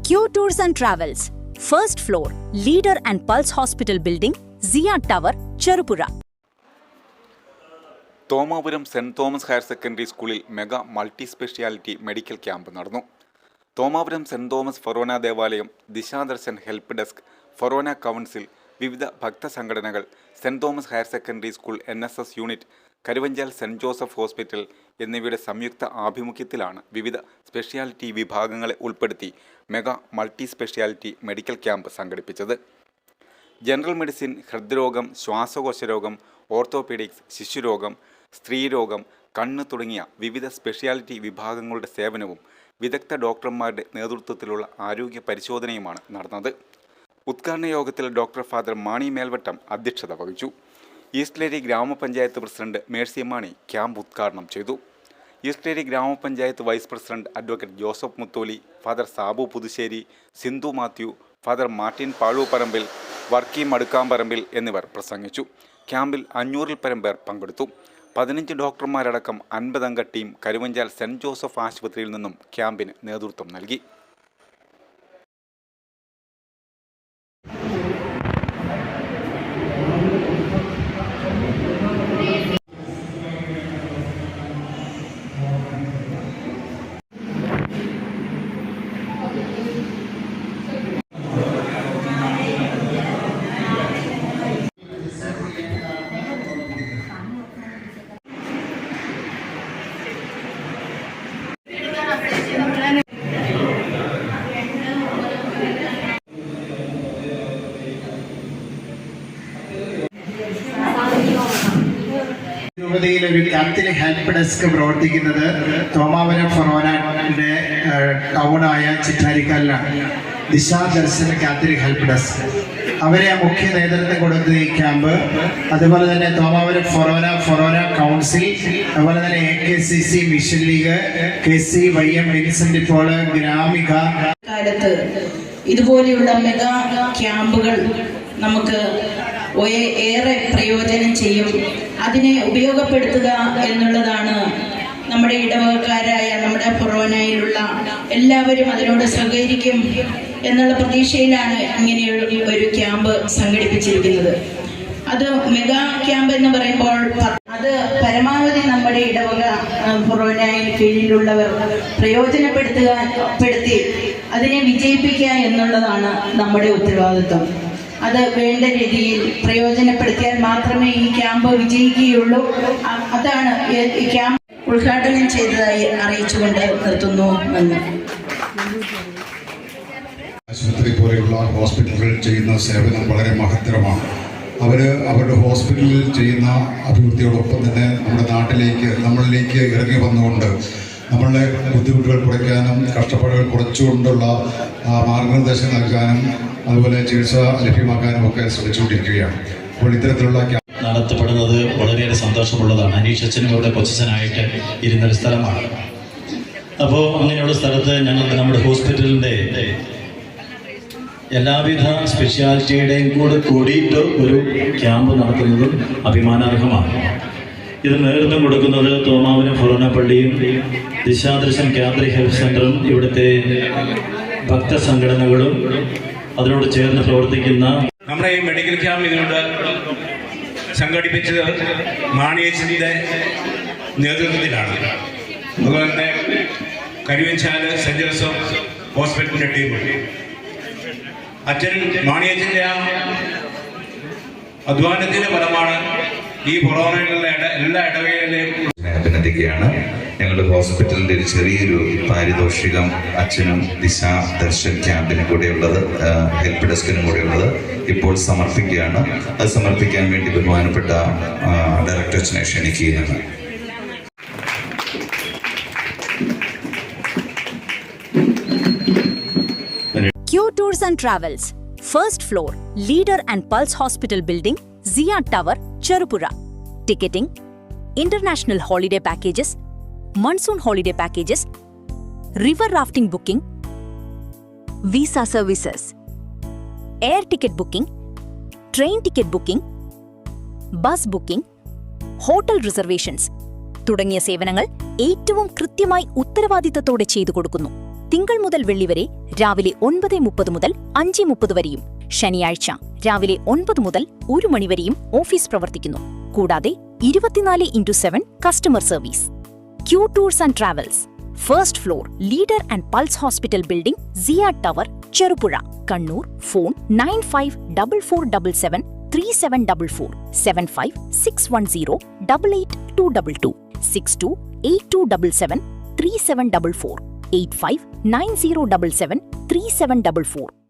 Q Tours and Travels, first floor, Leader and Pulse Hospital Building, Zia Tower, Cherupura. Thomapuram saint Thomas higher secondary സ്കൂളിൽ mega multi speciality medical camp നടന്നു. Thomapuram saint Thomas forane ദേവാലയം, Dishadarshan help desk, forane council, വിവിധ ഭക്തസംഘടനകൾ, saint Thomas higher secondary school NSS unit, Karuvanchal saint Joseph hospital എന്നിവയുടെ സംയുക്ത ആഭിമുഖ്യത്തിലാണ് വിവിധ speciality വിഭാഗങ്ങളെ ഉൾപ്പെടുത്തി mega multi speciality medical camp സംഘടിപ്പിച്ചത്. ജനറൽ മെഡിസിൻ, ഹൃദ്രോഗം, ശ്വാസകോശരോഗം, ഓർത്തോപീഡിക്സ്, ശിശുരോഗം, സ്ത്രീരോഗം, കണ്ണ് തുടങ്ങിയ വിവിധ സ്പെഷ്യാലിറ്റി വിഭാഗങ്ങളുടെ സേവനവും വിദഗ്ധ ഡോക്ടർമാരുടെ നേതൃത്വത്തിലുള്ള ആരോഗ്യ പരിശോധനയുമാണ് നടന്നത്. ഉദ്ഘാടന യോഗത്തിൽ ഡോക്ടർ ഫാദർ മാണി മേൽവട്ടം അധ്യക്ഷത വഹിച്ചു. ഈസ്റ്റ്ലേരി ഗ്രാമപഞ്ചായത്ത് പ്രസിഡന്റ് മേഴ്സി മാണി ക്യാമ്പ് ഉദ്ഘാടനം ചെയ്തു. ഈസ്റ്റ്ലേരി ഗ്രാമപഞ്ചായത്ത് vice president advocate Joseph Mutholi, father Sabu Puthussery, Sindhu Mathew, father Martin Pazhooparambil, Varkey Madukkamparambil എന്നിവർ പ്രസംഗിച്ചു. ക്യാമ്പിൽ 500-ൽ പരം പേർ പങ്കെടുത്തു. 15 ഡോക്ടർമാരടക്കം 50 അംഗ ടീം കരുവഞ്ചാൽ സെന്റ് ജോസഫ് ആശുപത്രിയിൽ നിന്നും ക്യാമ്പിന് നേതൃത്വം നൽകി. രൂപതയിൽ ഒരു കാത്തലിക് ഹെൽപ്പ് ഡെസ്ക് പ്രവർത്തിക്കുന്നത് തോമാപുരം ഫൊറോനയുടെ ടൗണായ ചിറ്റാരിക്കാലിലാണ്. ദിശാദർശൻ കാത്തലിക് ഹെൽപ്പ് ഡെസ്ക് അവരെ മുഖ്യ നേതൃത്വം കൊടുത്ത ഈ ക്യാമ്പ്, അതുപോലെ തന്നെ തോമാപുരം ഫൊറോന കൗൺസിൽ, അതുപോലെ തന്നെ AKCC mission league, KCYM Vincent Paul, ഗ്രാമിക കാലത്ത് ഇതുപോലെയുള്ള മെഗാ ക്യാമ്പുകൾ നമുക്ക് ഏറെ പ്രയോജനം ചെയ്യും. അതിനെ ഉപയോഗപ്പെടുത്തുക എന്നുള്ളതാണ് നമ്മുടെ ഇടവകക്കാരായ നമ്മുടെ ഫൊറോനയിലുള്ള എല്ലാവരും അതിനോട് സഹകരിക്കും എന്നുള്ള പ്രതീക്ഷയിലാണ് ഇങ്ങനെയൊരു ക്യാമ്പ് സംഘടിപ്പിച്ചിരിക്കുന്നത്. അത് മെഗാ ക്യാമ്പ് എന്ന് പറയുമ്പോൾ അത് പരമാവധി നമ്മുടെ ഇടവക ഫൊറോനയിൽ കീഴിലുള്ളവർ പ്രയോജനപ്പെടുത്തി അതിനെ വിജയിപ്പിക്കുക എന്നുള്ളതാണ് നമ്മുടെ ഉത്തരവാദിത്വം. അത് വേണ്ട രീതിയിൽ പ്രയോജനപ്പെടുത്തിയാൽ മാത്രമേ ഈ ക്യാമ്പ് വിജയിക്കുകയുള്ളൂ. അതാണ് ഈ ക്യാമ്പ് ഉദ്ഘാടനം ചെയ്തതായി അറിയിച്ചുകൊണ്ട് നിർത്തുന്നു. നന്ദി. ആശുപത്രി പോലെയുള്ള ഹോസ്പിറ്റലുകൾ ചെയ്യുന്ന സേവനം വളരെ മഹത്തരമാണ്. അവരുടെ ഹോസ്പിറ്റലിൽ ചെയ്യുന്ന അഭിവൃദ്ധിയോടൊപ്പം തന്നെ നമ്മുടെ നമ്മളിലേക്ക് ഇറങ്ങി വന്നുകൊണ്ട് നമ്മളുടെ ബുദ്ധിമുട്ടുകൾ കുറയ്ക്കാനും കഷ്ടപ്പാടുകൾ കുറച്ചുകൊണ്ടുള്ള മാർഗനിർദ്ദേശം നൽകാനും അതുപോലെ ചികിത്സ ലഭ്യമാക്കാനും ഒക്കെ ശ്രമിച്ചുകൊണ്ടിരിക്കുകയാണ്. അപ്പോൾ ഇത്തരത്തിലുള്ള നടത്തപ്പെടുന്നത് വളരെയേറെ സന്തോഷമുള്ളതാണ്. അനീഷച്ചനും ഇവിടെ കൊച്ചനായിട്ട് ഇരുന്നൊരു സ്ഥലമാണ്. അപ്പോൾ അങ്ങനെയുള്ള സ്ഥലത്ത് ഞങ്ങൾക്ക് നമ്മുടെ ഹോസ്പിറ്റലിൻ്റെ എല്ലാവിധ സ്പെഷ്യാലിറ്റിയുടെയും കൂടിയിട്ട് ഒരു ക്യാമ്പ് നടത്തുന്നതും അഭിമാനാർഹമാണ്. ഇത് നേതൃത്വം കൊടുക്കുന്നത് തോമാപുരം ഫൊറോന പള്ളിയും ദിശാദർശൻ കാത്തലിക് ഹെൽത്ത് സെൻ്ററും ഇവിടുത്തെ ഭക്തസംഘടനകളും അതിനോട് ചേർന്ന് പ്രവർത്തിക്കുന്ന നമ്മുടെ ഈ മെഡിക്കൽ ക്യാമ്പ് ഇതിനോട് സംഘടിപ്പിച്ചത് മാണിയച്ചൻ്റെ നേതൃത്വത്തിലാണ്. അതുപോലെ തന്നെ കരുവഞ്ചാൽ സെന്റ് ജോസഫ് ഹോസ്പിറ്റലിൻ്റെ ടീമുണ്ട്. അച്ഛൻ മാണിയച്ചൻ്റെ ആ അധ്വാനത്തിൻ്റെ ഫലമാണ് ഈ ഫൊറോനയിലുള്ള എല്ലാ ഇടവകയിലെയും അഭിനന്ദിക്കുകയാണ്. ഞങ്ങളുടെ ഹോസ്പിറ്റലിൻ്റെ ഒരു ചെറിയൊരു പാരിതോഷികം അച്ഛനും ദിശാദർശൻ ക്യാമ്പിനും കൂടെയുള്ളത്, ഹെൽപ്പ് ഡെസ്കിനും കൂടെയുള്ളത് ഇപ്പോൾ സമർപ്പിക്കുകയാണ്. അത് സമർപ്പിക്കാൻ വേണ്ടി ബഹുമാനപ്പെട്ട ഡയറക്ടർ അച്ഛനെ ക്ഷണിക്കുകയാണ്. Q Tours and Travels, first floor, Leader and Pulse Hospital Building, Zia Tower, Cherupura. Ticketing, international holiday packages, monsoon holiday packages, river rafting booking, visa services, air ticket booking, train ticket booking, bus booking, hotel reservations തുടങ്ങിയ സേവനങ്ങൾ ഏറ്റവും കൃത്യമായി ഉത്തരവാദിത്തത്തോടെ ചെയ്തു കൊടുക്കുന്നു. തിങ്കൾ മുതൽ വെള്ളി വരെ രാവിലെ 9:30 മുതൽ 5:30 വരെയും ശനിയാഴ്ച രാവിലെ 9 മുതൽ 1 മണി വരെയും ഓഫീസ് പ്രവർത്തിക്കുന്നു. കൂടാതെ 24/7 customer service. Q tours and travels, first floor, leader and pulse hospital building, Zia tower, Cherupuzha, Kannur. Phone 954477 3744 75610 88222 628277 3744 859077 3744.